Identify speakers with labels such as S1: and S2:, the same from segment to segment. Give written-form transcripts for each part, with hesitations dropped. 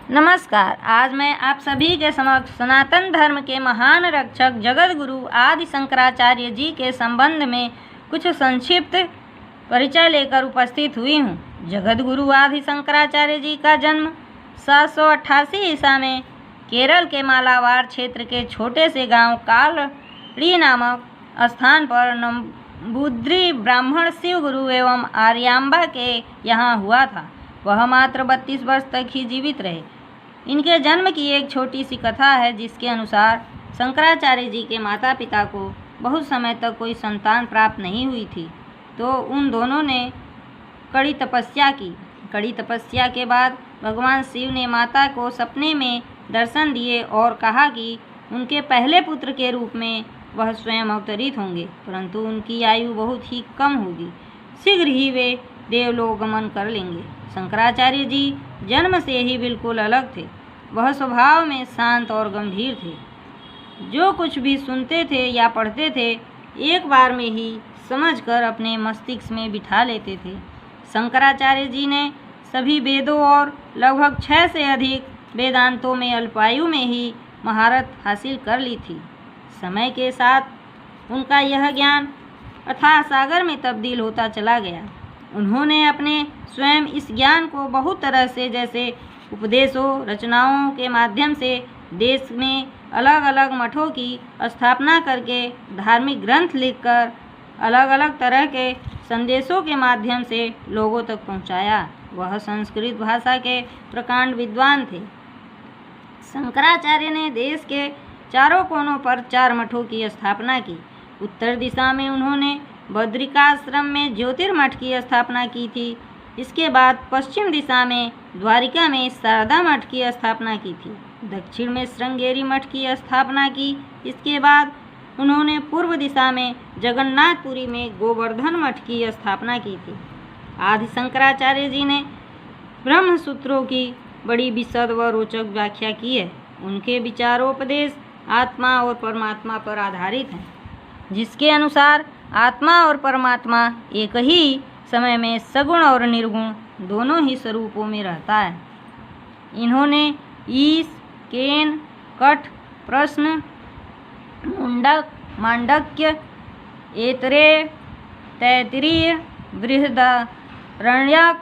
S1: नमस्कार। आज मैं आप सभी के समक्ष सनातन धर्म के महान रक्षक जगत गुरु आदि शंकराचार्य जी के संबंध में कुछ संक्षिप्त परिचय लेकर उपस्थित हुई हूँ। जगत गुरु आदि शंकराचार्य जी का जन्म 788 ईसा में केरल के मालाबार क्षेत्र के छोटे से गांव कालड़ी नामक स्थान पर नंबूद्री ब्राह्मण शिव गुरु एवं आर्यांबा के यहाँ हुआ था। वह मात्र 32 वर्ष तक ही जीवित रहे। इनके जन्म की एक छोटी सी कथा है, जिसके अनुसार शंकराचार्य जी के माता पिता को बहुत समय तक कोई संतान प्राप्त नहीं हुई थी, तो उन दोनों ने कड़ी तपस्या की। कड़ी तपस्या के बाद भगवान शिव ने माता को सपने में दर्शन दिए और कहा कि उनके पहले पुत्र के रूप में वह स्वयं अवतरित होंगे, परंतु उनकी आयु बहुत ही कम होगी। शीघ्र ही वे देवलोक गमन कर लेंगे। शंकराचार्य जी जन्म से ही बिल्कुल अलग थे। वह स्वभाव में शांत और गंभीर थे। जो कुछ भी सुनते थे या पढ़ते थे, एक बार में ही समझकर अपने मस्तिष्क में बिठा लेते थे। शंकराचार्य जी ने सभी वेदों और लगभग 6 से अधिक वेदांतों में अल्पायु में ही महारत हासिल कर ली थी। समय के साथ उनका यह ज्ञान अथाह सागर में तब्दील होता चला गया। उन्होंने अपने स्वयं इस ज्ञान को बहुत तरह से, जैसे उपदेशों, रचनाओं के माध्यम से देश में अलग अलग मठों की स्थापना करके, धार्मिक ग्रंथ लिखकर, अलग अलग तरह के संदेशों के माध्यम से लोगों तक पहुंचाया। वह संस्कृत भाषा के प्रकांड विद्वान थे। शंकराचार्य ने देश के चारों कोनों पर 4 मठों की स्थापना की। उत्तर दिशा में उन्होंने बद्रिकाश्रम में ज्योतिर्मठ की स्थापना की थी। इसके बाद पश्चिम दिशा में द्वारिका में शारदा मठ की स्थापना की थी। दक्षिण में श्रृंगेरी मठ की स्थापना की। इसके बाद उन्होंने पूर्व दिशा में जगन्नाथपुरी में गोवर्धन मठ की स्थापना की थी। आदि शंकराचार्य जी ने ब्रह्म सूत्रों की बड़ी विशद व रोचक व्याख्या की है। उनके विचारोपदेश आत्मा और परमात्मा पर आधारित हैं, जिसके अनुसार आत्मा और परमात्मा एक ही समय में सगुण और निर्गुण दोनों ही स्वरूपों में रहता है। इन्होंने ईश, केन, कठ, प्रश्न, मुंडक, मांडक्य, ऐतरेय, तैत्तिरीय, बृहदारण्यक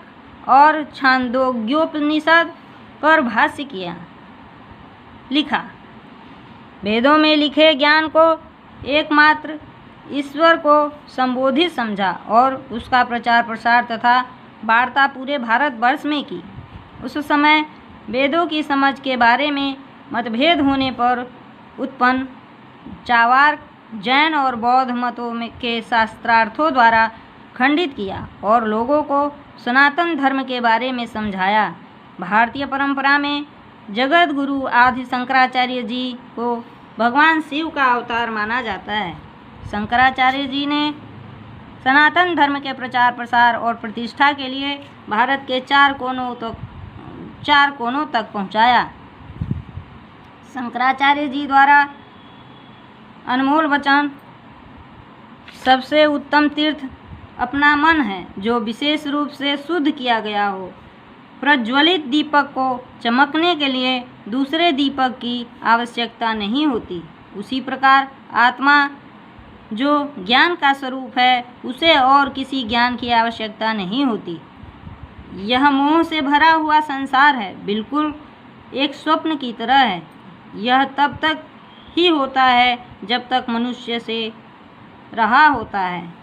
S1: और छांदोग्योपनिषद पर भाष्य लिखा। वेदों में लिखे ज्ञान को एकमात्र ईश्वर को संबोधित समझा और उसका प्रचार प्रसार तथा वार्ता पूरे भारतवर्ष में की। उस समय वेदों की समझ के बारे में मतभेद होने पर उत्पन्न चार्वाक, जैन और बौद्ध मतों के शास्त्रार्थों द्वारा खंडित किया और लोगों को सनातन धर्म के बारे में समझाया। भारतीय परंपरा में जगत गुरु आदि शंकराचार्य जी को भगवान शिव का अवतार माना जाता है। शंकराचार्य जी ने सनातन धर्म के प्रचार प्रसार और प्रतिष्ठा के लिए भारत के 4 कोनों तक पहुंचाया। शंकराचार्य जी द्वारा अनमोल वचन, सबसे उत्तम तीर्थ अपना मन है, जो विशेष रूप से शुद्ध किया गया हो। प्रज्वलित दीपक को चमकने के लिए दूसरे दीपक की आवश्यकता नहीं होती। उसी प्रकार आत्मा जो ज्ञान का स्वरूप है, उसे और किसी ज्ञान की आवश्यकता नहीं होती। यह मोह से भरा हुआ संसार है, बिल्कुल एक स्वप्न की तरह है। यह तब तक ही होता है जब तक मनुष्य से रहा होता है।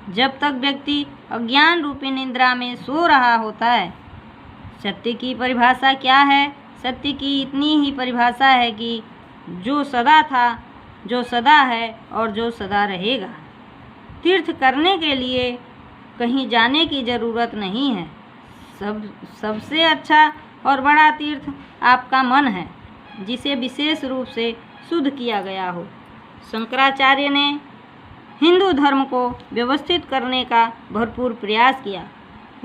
S1: जब तक व्यक्ति अज्ञान रूपी निद्रा में सो रहा होता है। सत्य की परिभाषा क्या है? सत्य की इतनी ही परिभाषा है कि जो सदा था, जो सदा है और जो सदा रहेगा। तीर्थ करने के लिए कहीं जाने की ज़रूरत नहीं है। सबसे अच्छा और बड़ा तीर्थ आपका मन है, जिसे विशेष रूप से शुद्ध किया गया हो। शंकराचार्य ने हिंदू धर्म को व्यवस्थित करने का भरपूर प्रयास किया।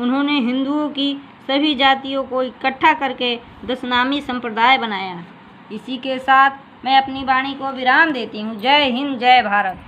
S1: उन्होंने हिंदुओं की सभी जातियों को इकट्ठा करके 10 नामी संप्रदाय बनाया। इसी के साथ मैं अपनी वाणी को विराम देती हूँ। जय हिंद, जय भारत।